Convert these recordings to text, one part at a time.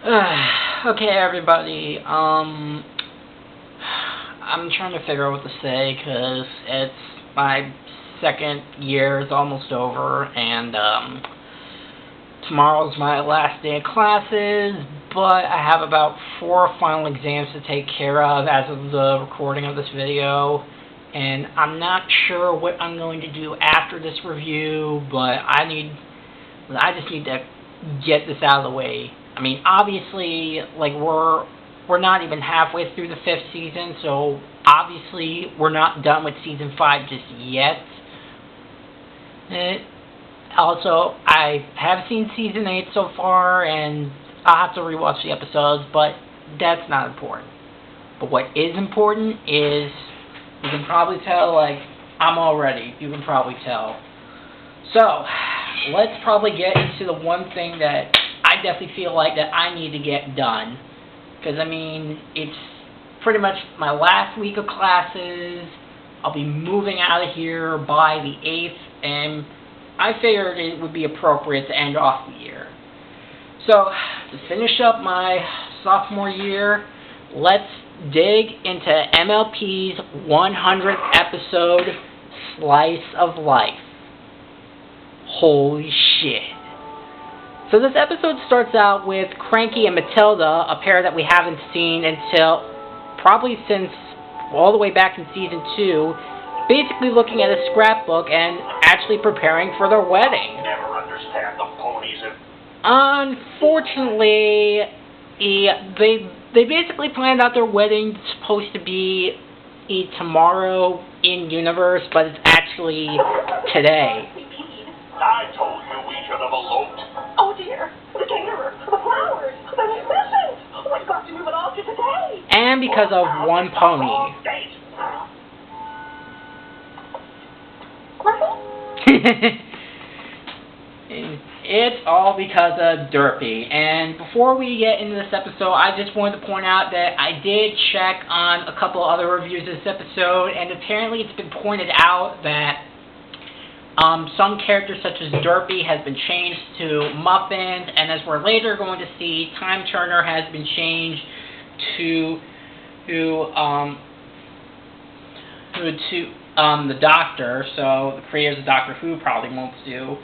Okay, everybody. I'm trying to figure out what to say because it's my second year is almost over, and tomorrow's my last day of classes. But I have about 4 final exams to take care of as of the recording of this video, and I'm not sure what I'm going to do after this review. But I just need to get this out of the way. I mean, obviously, like, we're not even halfway through the 5th season, so obviously we're not done with season 5 just yet. Also, I have seen season 8 so far, and I'll have to rewatch the episodes, but that's not important. But what is important is, you can probably tell, like, I'm all ready. You can probably tell. So, let's probably get into the one thing that I definitely feel like that I need to get done. Because, I mean, it's pretty much my last week of classes. I'll be moving out of here by the 8th, and I figured it would be appropriate to end off the year. So, to finish up my sophomore year, let's dig into MLP's 100th episode, Slice of Life. Holy shit. So this episode starts out with Cranky and Matilda, a pair that we haven't seen until probably since all the way back in season 2, basically looking at a scrapbook and actually preparing for their wedding. Never understand the ponies. Unfortunately, they basically planned out their wedding supposed to be tomorrow in universe, but it's actually today. I told you we should have eloped. Oh dear, the caterer, the flowers, the musicians. We've got to move it all to today. And because of one pony. It's all because of Derpy. And before we get into this episode, I just wanted to point out that I did check on a couple other reviews of this episode, and apparently it's been pointed out that some characters such as Derpy has been changed to Muffins, and as we're later going to see, Time Turner has been changed to the Doctor, so the creators of Doctor Who probably won't do.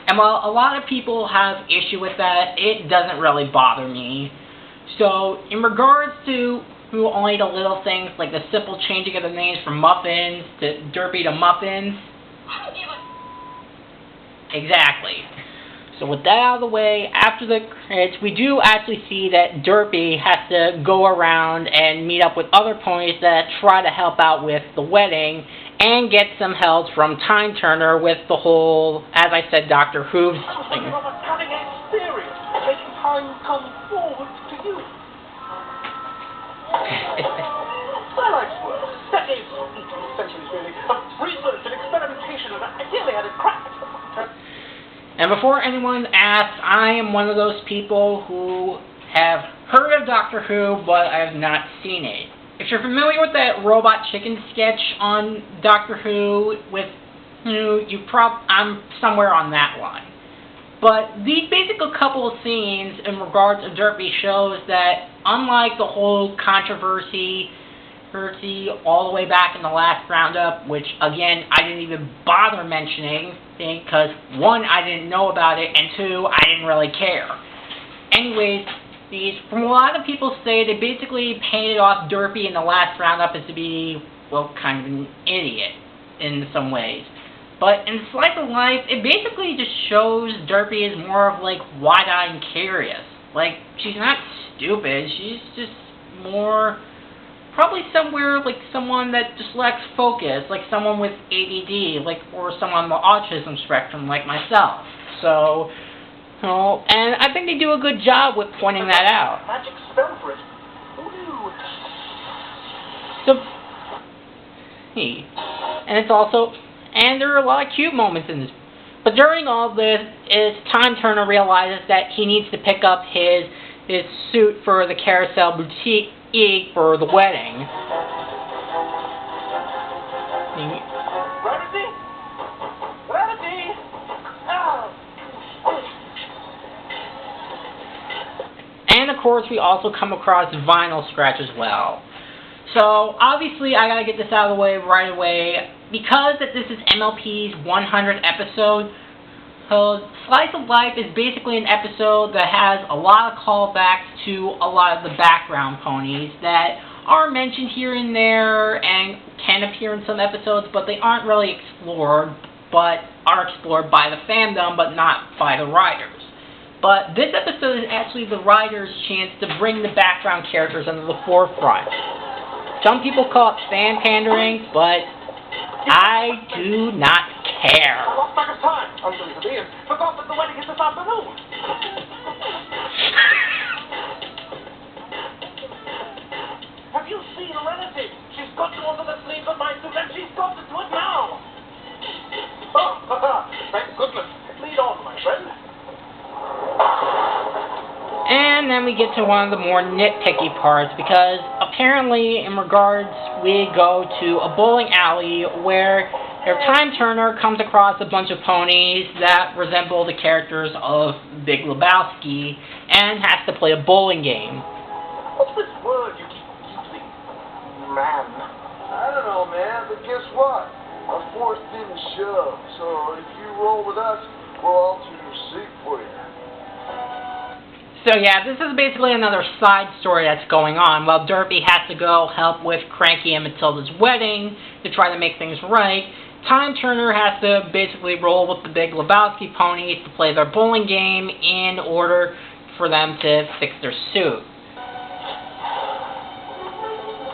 And while a lot of people have issue with that, it doesn't really bother me. So, in regards to only the little things, like the simple changing of the names from Muffins to Derpy to Muffins, exactly. So with that out of the way, after the credits, we do actually see that Derpy has to go around and meet up with other ponies that try to help out with the wedding and get some help from Time Turner with the whole, as I said, Doctor Who thing. Cutting-edge theory, making time come forward to you. Highlights work. Decades, centuries really, of research and experimentation, and ideally had it cracked. And before anyone asks, I am one of those people who have heard of Doctor Who, but I have not seen it. If you're familiar with that Robot Chicken sketch on Doctor Who, I'm somewhere on that line. But these basic couple of scenes in regards to Derpy shows that, unlike the whole controversy all the way back in the last roundup, which again I didn't even bother mentioning, because 1, I didn't know about it, and 2, I didn't really care. Anyways, from a lot of people say, they basically painted off Derpy in the last roundup as to be, well, kind of an idiot in some ways. But in Slice of Life, it basically just shows Derpy as more of, like, wide-eyed and curious. Like, she's not stupid, she's just more, probably somewhere, like, someone that just lacks focus, like someone with ADD, like, or someone on the autism spectrum, like myself. So, and I think they do a good job with pointing that out. Magic spell for it. So, and it's also, and there are a lot of cute moments in this. But during all this, Time Turner realizes that he needs to pick up his suit for the Carousel Boutique for the wedding. And of course, we also come across vinyl scratch as well. So obviously, I gotta get this out of the way right away because that this is MLP's 100th episode. So Slice of Life is basically an episode that has a lot of callbacks to a lot of the background ponies that are mentioned here and there and can appear in some episodes, but they aren't really explored, but are explored by the fandom, but not by the writers. But this episode is actually the writers' chance to bring the background characters into the forefront. Some people call it fan pandering, but I do not care. I lost track of time. I'm doing the beer. Forgot that the wedding is this afternoon. Have you seen a relative? She's got you under the sleeves of my suit and she's got to do it now. Oh, thank goodness. Lead on, my friend. And then we get to one of the more nitpicky parts because apparently in regards we go to a bowling alley where their time turner comes across a bunch of ponies that resemble the characters of Big Lebowski and has to play a bowling game. What's this word you keep using? Man. I don't know, man, but guess what? A force didn't shove, so if you roll with us, we'll alter your seat for you. So yeah, this is basically another side story that's going on. While Derpy has to go help with Cranky and Matilda's wedding to try to make things right, Time Turner has to basically roll with the Big Lebowski ponies to play their bowling game in order for them to fix their suit.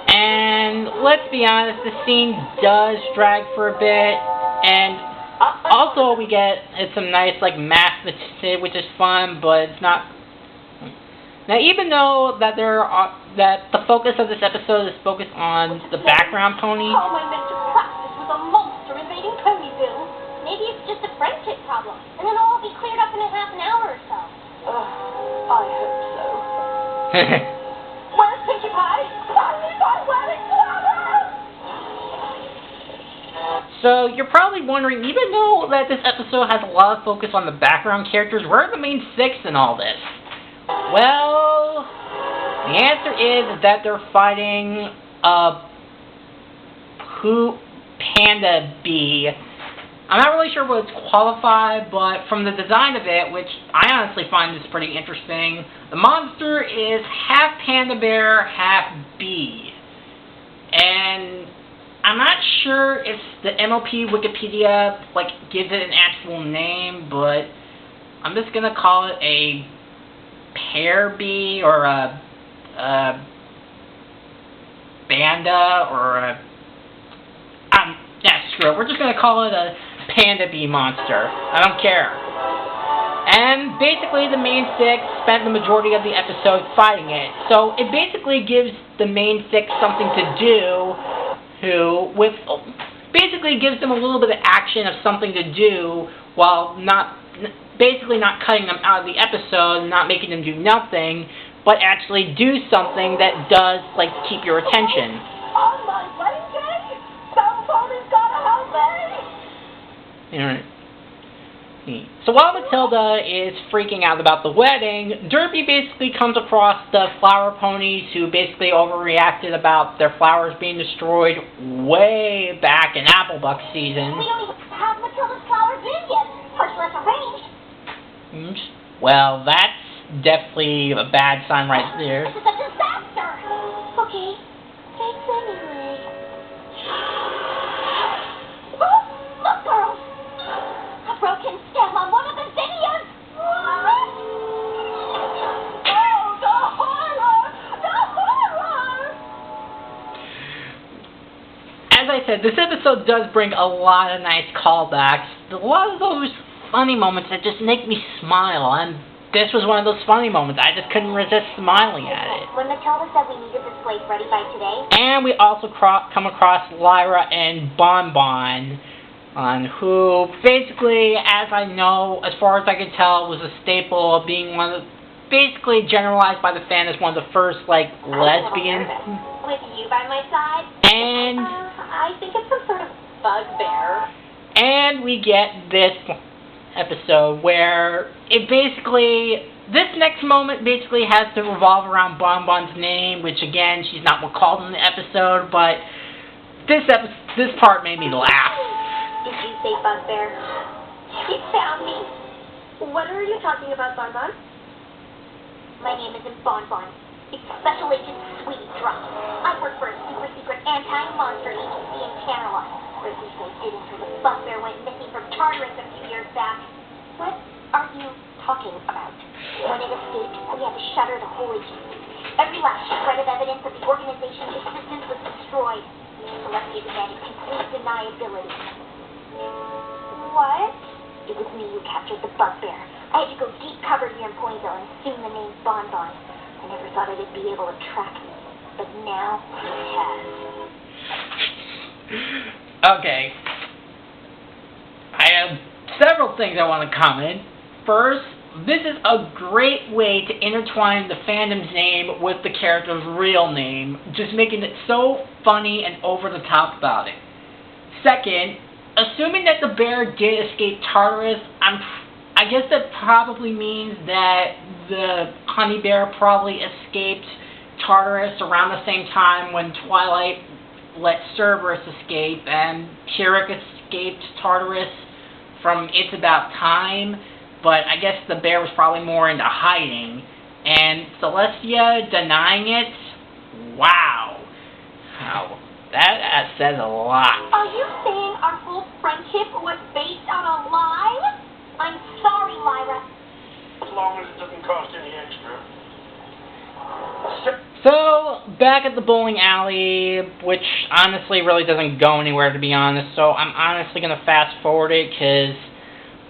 And let's be honest, the scene does drag for a bit, and also we get some nice like math which is fun, but it's not. Now, even though that that the focus of this episode is focused on the background ponies. How am I meant to practice with a monster invading Ponyville? Maybe it's just a friendship problem, and then it'll all be cleared up in a half an hour or so. I hope so. Where's Pinkie Pie? I need my wedding planner! So you're probably wondering, even though that this episode has a lot of focus on the background characters, where are the main six in all this? Well, the answer is that they're fighting Panda Bee. I'm not really sure what it's qualified, but from the design of it, which I honestly find this pretty interesting, the monster is half panda bear, half bee. And I'm not sure if the MLP Wikipedia gives it an actual name, but I'm just gonna call it a pear bee or a banda or a screw it. We're just gonna call it a panda bee monster. I don't care. And basically the main six spent the majority of the episode fighting it. So it basically gives the main six something to do basically gives them a little bit of action of something to do while basically not cutting them out of the episode, not making them do nothing, but actually do something that does keep your attention. On my wedding day? Somebody's gotta help me! You know, so while Matilda is freaking out about the wedding, Derpy basically comes across the flower ponies who basically overreacted about their flowers being destroyed way back in Applebuck season. We don't even have Matilda's flowers in yet, much less arranged. Well, that's definitely a bad sign right there. This is a disaster! Okay, thanks anyway. Oh, look, girls! A broken stem on one of the zinnias! What? Oh, the horror! The horror! As I said, this episode does bring a lot of nice callbacks. A lot of those funny moments that just make me smile, and this was one of those funny moments. I just couldn't resist smiling at it. When Matilda said we needed this place ready by today... And we also come across Lyra and Bon Bon, who basically, as I know, as far as I could tell, was a staple of being one of the, basically generalized by the fan as one of the first, lesbians. With you by my side? And... I think it's some sort of bugbear. And we get this episode where it basically this next moment basically has to revolve around Bon Bon's name, which again, she's not called in the episode, but this part made me laugh. Did you say bugbear? It found me. What are you talking about, Bon Bon? My name isn't Bon Bon. It's Special Agent Sweetie Drop. I work for a super secret anti-monster agency in Camelot. Or at least I did until the bugbear went missing from Tartarus a few years back. What are you talking about? When it escaped, we had to shutter the whole agency. Every last shred of evidence of the organization's existence was destroyed. Celestia demanded complete deniability. What? It was me who captured the bugbear. I had to go deep cover here in Ponyville and assume the name Bon Bon. I never thought I would be able to track me, but now it has. Okay. I have several things I want to comment. First, this is a great way to intertwine the fandom's name with the character's real name, just making it so funny and over the top about it. Second, assuming that the bear did escape Tartarus, I guess that probably means that the honey bear probably escaped Tartarus around the same time when Twilight let Cerberus escape, and Kirik escaped Tartarus from It's About Time, but I guess the bear was probably more into hiding, and Celestia denying it? Wow. That says a lot. Are you saying our whole friendship was based on a lie? I'm sorry, Lyra. As long as it doesn't cost any extra. So, back at the bowling alley, which honestly really doesn't go anywhere, to be honest, so I'm honestly going to fast forward it, because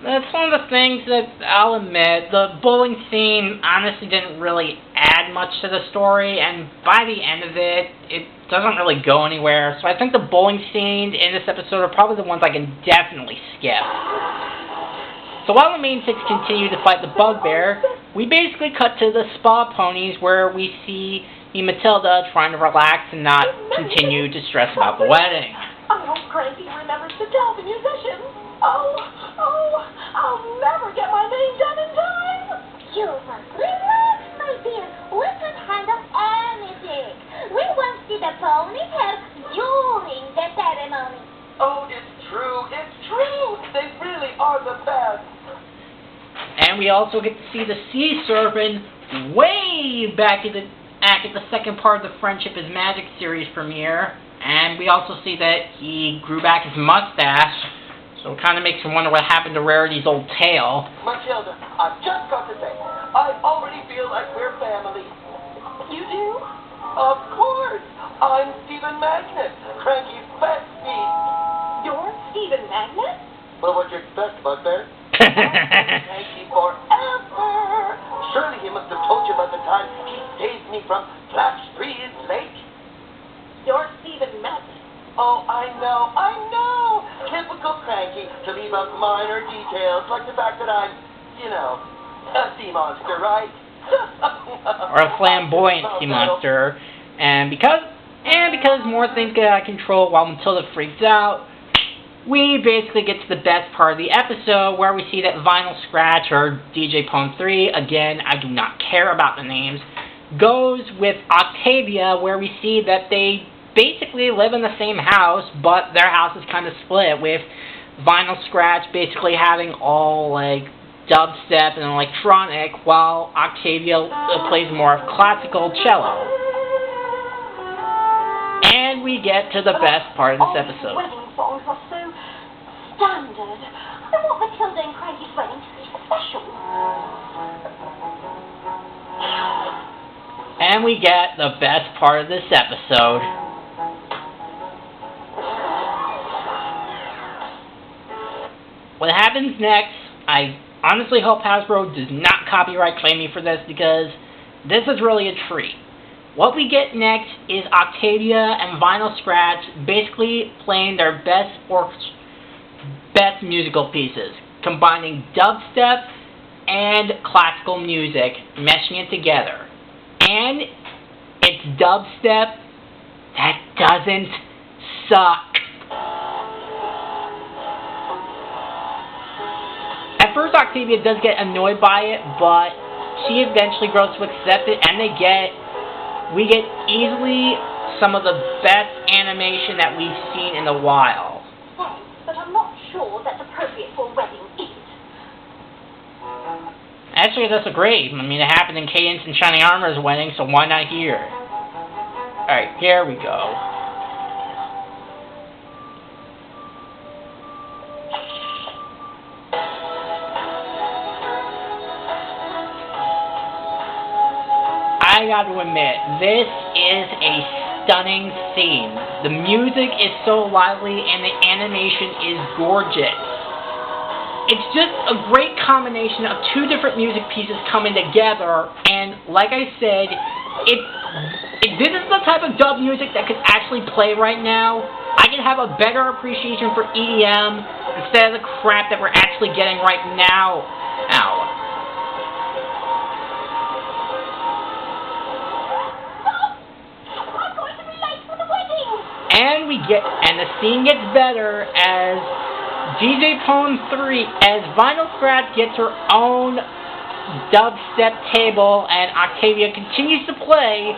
that's one of the things that I'll admit, the bowling scene honestly didn't really add much to the story, and by the end of it, it doesn't really go anywhere, so I think the bowling scenes in this episode are probably the ones I can definitely skip. So while the main six continue to fight the bugbear, we basically cut to the spa ponies where we see Matilda trying to relax and not continue to stress about the wedding. I hope Cranky remembers to tell the musicians. I'll never get my name done in time. You must relax, my dear. We can handle anything. We won't see the ponies help during the ceremony. Oh, it's true. It's true. They really are the best. And we also get to see the sea serpent way back at the second part of the Friendship is Magic series premiere. And we also see that he grew back his mustache, so it kind of makes you wonder what happened to Rarity's old tail. Matilda, I've just got to say, I already feel like we're family. You do? Of course. I'm Stephen Magnet, Cranky's bestie. You're Stephen Magnet? Well, what'd you expect, bugbear? Cranky forever. Surely he must have told you about the time he saved me from Flash Breeze Lake. You're Stephen Magnet. Oh, I know. Typical Cranky to leave out minor details, like the fact that I'm, a sea monster, right? Or a flamboyant sea monster. And because more things get out of control while Matilda freaks out, we basically get to the best part of the episode where we see that Vinyl Scratch, or DJ Pone 3, again, I do not care about the names, goes with Octavia, where we see that they basically live in the same house, but their house is kind of split, with Vinyl Scratch basically having all, dubstep and electronic, while Octavia plays more of classical cello. And we get to the best part of this episode. Wedding songs are so standard. I want Matilda and Cranky's wedding to be special. And we get the best part of this episode. What happens next, I honestly hope Hasbro does not copyright claim me for this, because this is really a treat. What we get next is Octavia and Vinyl Scratch basically playing their best musical pieces, combining dubstep and classical music, meshing it together. And it's dubstep that doesn't suck. At first, Octavia does get annoyed by it, but she eventually grows to accept it, and we get easily some of the best animation that we've seen in a while. Thanks, but I'm not sure that's appropriate for a wedding, is it? Actually, that's great. I mean, it happened in Cadence and Shining Armor's wedding, so why not here? Alright, here we go. I got to admit, this is a stunning scene. The music is so lively and the animation is gorgeous. It's just a great combination of two different music pieces coming together, and like I said, this is the type of dub music that could actually play right now. I could have a better appreciation for EDM instead of the crap that we're actually getting right now. Ow. And the scene gets better as DJ Pone 3, as Vinyl Scratch gets her own dubstep table, and Octavia continues to play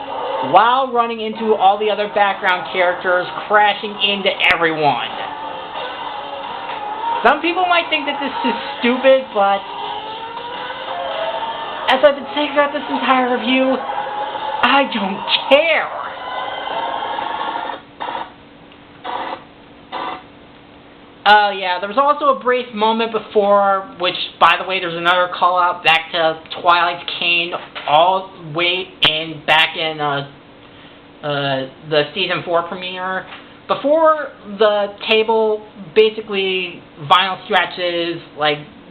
while running into all the other background characters, crashing into everyone. Some people might think that this is stupid, but as I've been saying throughout this entire review, I don't care. Yeah, there was also a brief moment before, which, by the way, there's another call out back to Twilight's Cane, all the way back in the Season 4 premiere. Before the table, basically, Vinyl Scratch's,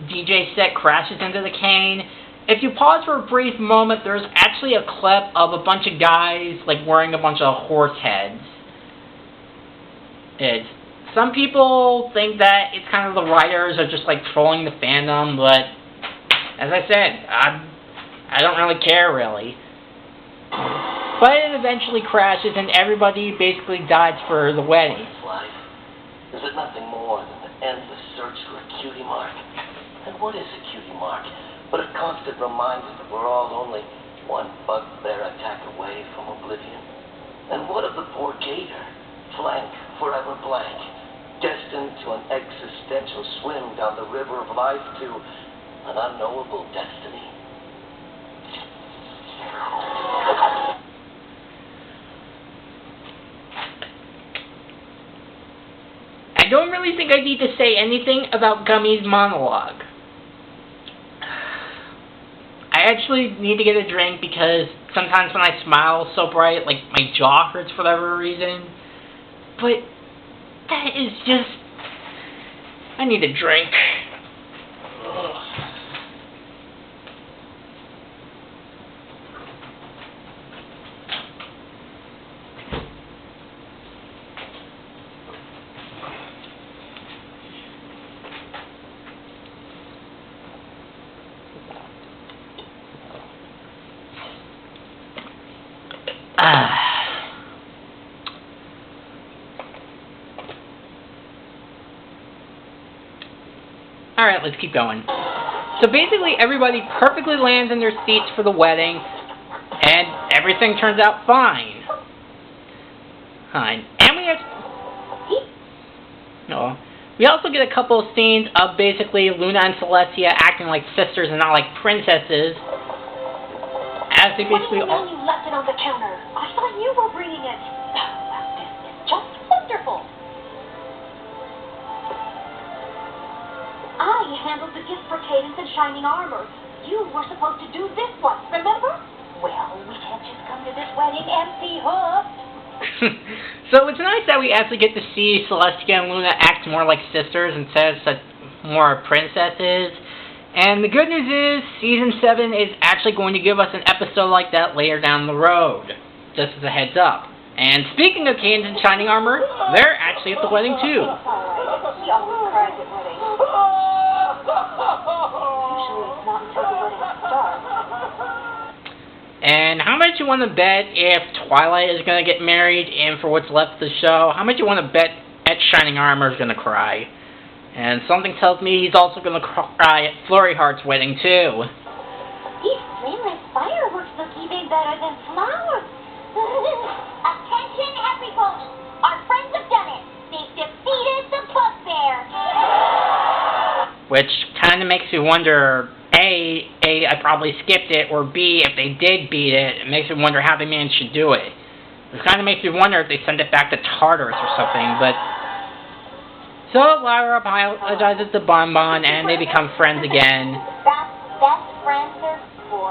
DJ set crashes into the cane. If you pause for a brief moment, there's actually a clip of a bunch of guys, wearing a bunch of horse heads. Some people think that it's kind of the writers are just trolling the fandom, but as I said, I don't really care really. But it eventually crashes and everybody basically dies for the wedding. Life? Is it nothing more than the endless search for a cutie mark? And what is a cutie mark but a constant reminder that we're all only one bugbear attack away from oblivion? And what of the poor gator, flank forever blank, destined to an existential swim down the river of life to an unknowable destiny? I don't really think I need to say anything about Gummy's monologue. I actually need to get a drink because sometimes when I smile so bright, my jaw hurts for whatever reason. But that is just... I need a drink. Ugh. Alright, let's keep going. So basically everybody perfectly lands in their seats for the wedding, and everything turns out fine. And we also get a couple of scenes of basically Luna and Celestia acting like sisters and not like princesses. As they basically all... You left it on the counter. I thought you were bringing it. This is just wonderful. I handled the gift for Cadence and Shining Armor. You were supposed to do this one, remember? Well, we can't just come to this wedding empty-hooked. So it's nice that we actually get to see Celestia and Luna act more like sisters instead of more princesses. And the good news is, Season 7 is actually going to give us an episode like that later down the road. Just as a heads up. And speaking of Cadence and Shining Armor, they're actually at the wedding too. She always cries at weddings. Usually it's not until the wedding starts. And how much you want to bet if Twilight is going to get married and for what's left of the show, how much you want to bet at Shining Armor is going to cry? And something tells me he's also going to cry at Flurry Heart's wedding too. He's really better than flowers. Attention, every pony. Our friends have done it. They've defeated the bugbear. Which kind of makes me wonder, A, I probably skipped it, or B, if they did beat it, it makes me wonder how they managed to do it. It kind of makes me wonder if they sent it back to Tartarus or something, but... So, Lyra apologizes to Bonbon, and they become friends again. That's best friends are for.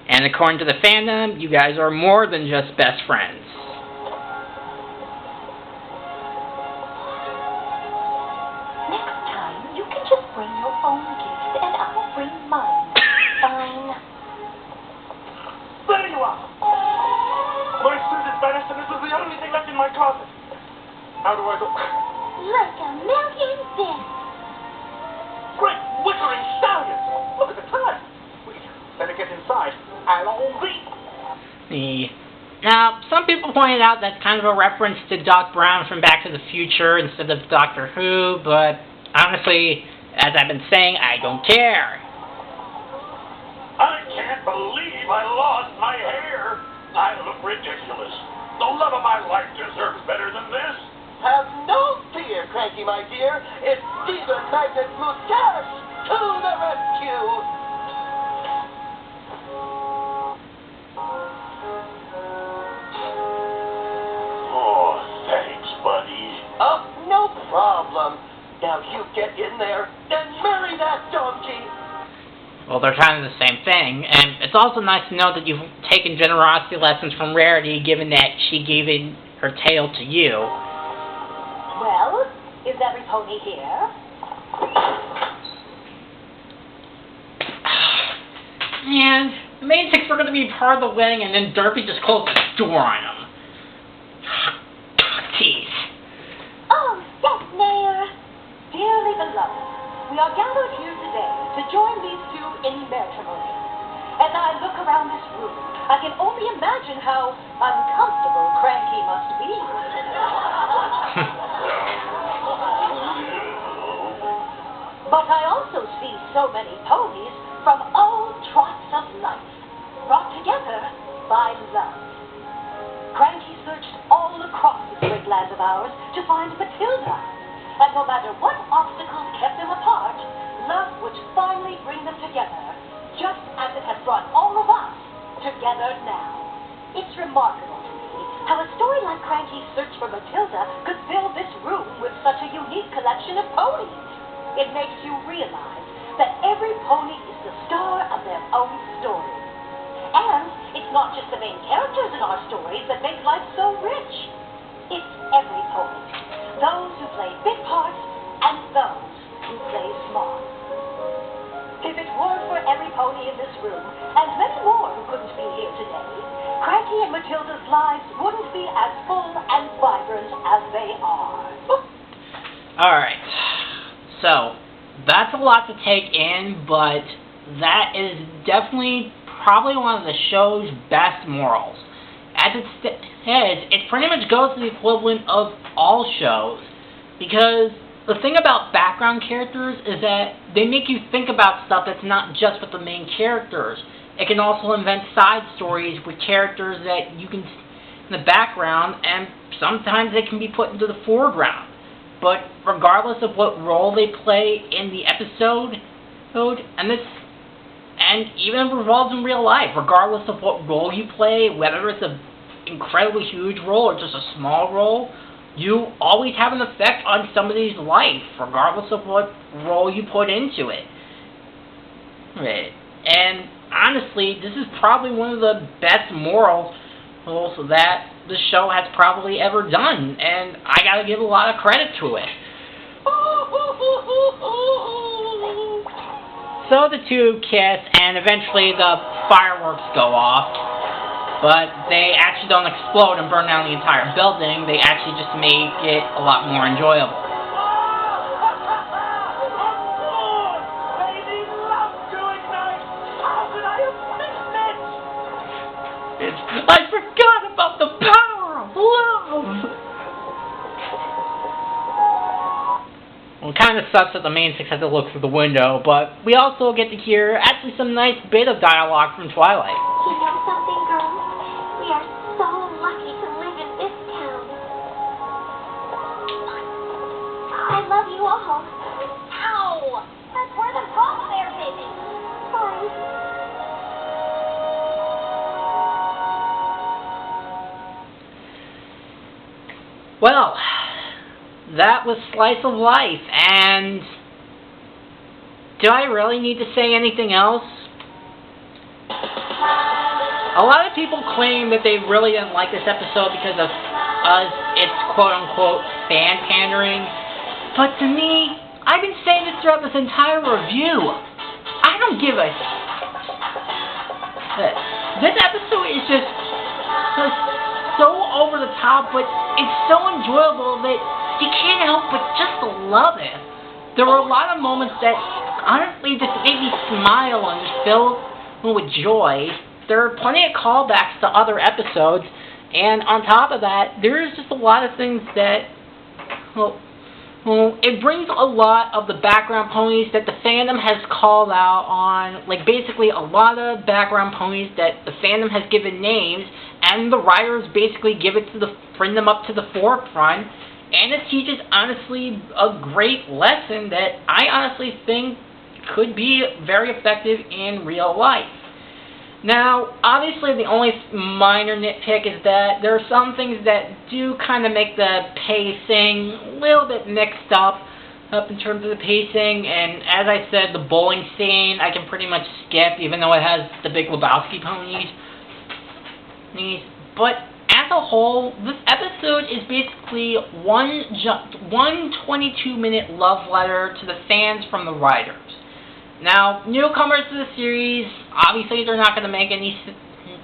And according to the fandom, you guys are more than just best friends. Next time, you can just bring your own gift, and I'll bring mine. Fine. There you are. My suit is vanished, and this was the only thing left in my closet. How do I go? Like a million bits. Great whickering stallions! Look at the time. We better get inside. Allons-y. Now, some people pointed out that's kind of a reference to Doc Brown from Back to the Future instead of Doctor Who, but honestly, as I've been saying, I don't care. I can't believe I lost my hair. I look ridiculous. The love of my life deserves better than this. Have no fear, Cranky, my dear. It's Stephen Magnet's Moustache to the rescue. Oh, thanks, buddy. Oh, no problem. Now you get in there and marry that donkey. Well, they're kind of the same thing, and it's also nice to know that you've taken generosity lessons from Rarity, given that she gave in her tail to you. Well, is every pony here? And the main six were going to be part of the wedding, and then Derpy just closed the door on them. Jeez. Oh, yes, Mayor. Dearly beloved, we are gathered here today to join these two in matrimony. As I look around this room, I can only imagine how uncomfortable Cranky must be. But I also see so many ponies from all trots of life, brought together by love. Cranky searched all across this great land of ours to find Matilda, and no matter what obstacles kept them apart, love would finally bring them together, just as it has brought all of us together now. It's remarkable to me how a story like Cranky's search for Matilda could fill this room with such a unique collection of ponies. It makes you realize that every pony is the star of their own story. And it's not just the main characters in our stories that make life so rich. It's every pony. Those who play big parts and those who play small. If it weren't for every pony in this room, and many more who couldn't be here today, Cranky and Matilda's lives wouldn't be as full and vibrant as they are. Alright. So, that's a lot to take in, but that is definitely probably one of the show's best morals. As it says, it pretty much goes to the equivalent of all shows, because the thing about background characters is that they make you think about stuff that's not just with the main characters. It can also invent side stories with characters that you can see in the background, and sometimes they can be put into the foreground. But regardless of what role they play in the episode, and even if it revolves in real life, regardless of what role you play, whether it's an incredibly huge role or just a small role, you always have an effect on somebody's life, regardless of what role you put into it. And honestly, this is probably one of the best morals that the show has probably ever done, and I gotta give a lot of credit to it. So the two kiss, and eventually the fireworks go off, but they actually don't explode and burn down the entire building. They actually just make it a lot more enjoyable. Baby loves to ignite. How could I have missed it? I forgot about the power of love! Well, it kind of sucks that the main six have to look through the window, but we also get to hear actually some nice bit of dialogue from Twilight. You know something, girls? Ow! That's where the bomb there, baby. Sorry. Well, that was Slice of Life, and do I really need to say anything else? A lot of people claim that they really didn't like this episode because of its quote-unquote fan pandering, but to me, I've been saying this throughout this entire review. I don't give a... This episode is just so over the top, but it's so enjoyable that you can't help but just love it. There were a lot of moments that honestly just made me smile and just fill me with joy. There are plenty of callbacks to other episodes, and on top of that, there's just a lot of things that, well, it brings a lot of the background ponies that the fandom has called out on, like basically a lot of background ponies that the fandom has given names, and the writers basically bring them up to the forefront, and it teaches, honestly, a great lesson that I honestly think could be very effective in real life. Now, obviously, the only minor nitpick is that there are some things that do kind of make the pacing a little bit mixed up in terms of the pacing, and as I said, the bowling scene I can pretty much skip, even though it has the Big Lebowski ponies. But as a whole, this episode is basically one 22-minute love letter to the fans from the writers. Now, newcomers to the series, obviously they're not going to make any,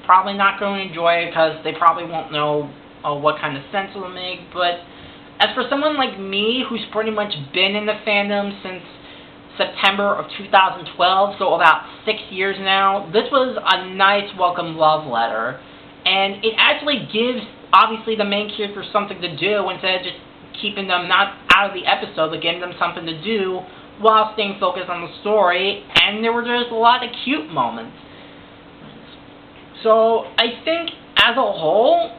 probably not going to enjoy it because they probably won't know what kind of sense it will make, but as for someone like me who's pretty much been in the fandom since September of 2012, so about 6 years now, this was a nice welcome love letter, and it actually gives, obviously, the main characters something to do instead of just keeping them not out of the episode, but giving them something to do while staying focused on the story, and there were just a lot of cute moments. So, I think, as a whole,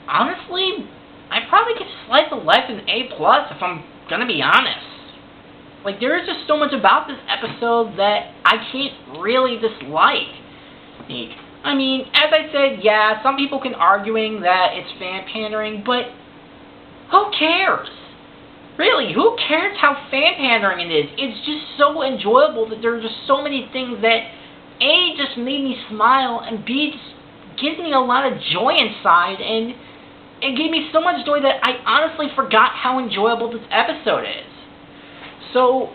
honestly, I probably could Slice of Life an A+, if I'm gonna be honest. Like, there is just so much about this episode that I can't really dislike. I mean, as I said, yeah, some people can arguing that it's fan pandering, but who cares? Really, who cares how fan pandering it is? It's just so enjoyable that there are just so many things that A, just made me smile, and B, just gives me a lot of joy inside, and it gave me so much joy that I honestly forgot how enjoyable this episode is. So,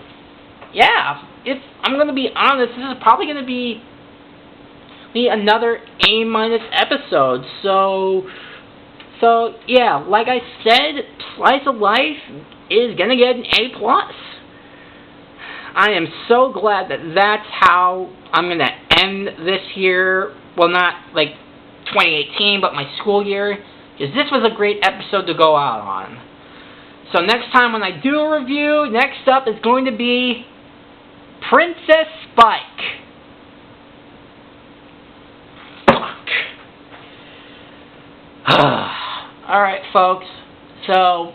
yeah, if I'm going to be honest, this is probably going to be another A- episode. So yeah, like I said, Slice of Life is going to get an A+. I am so glad that that's how I'm going to end this year. Well, not like 2018, but my school year, because this was a great episode to go out on. So next time when I do a review, next up is going to be Princess Spike. Fuck. Alright, folks. So,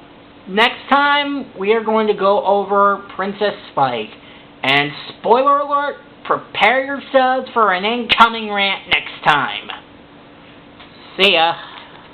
next time we are going to go over Princess Spike. And spoiler alert, prepare yourselves for an incoming rant next time. See ya.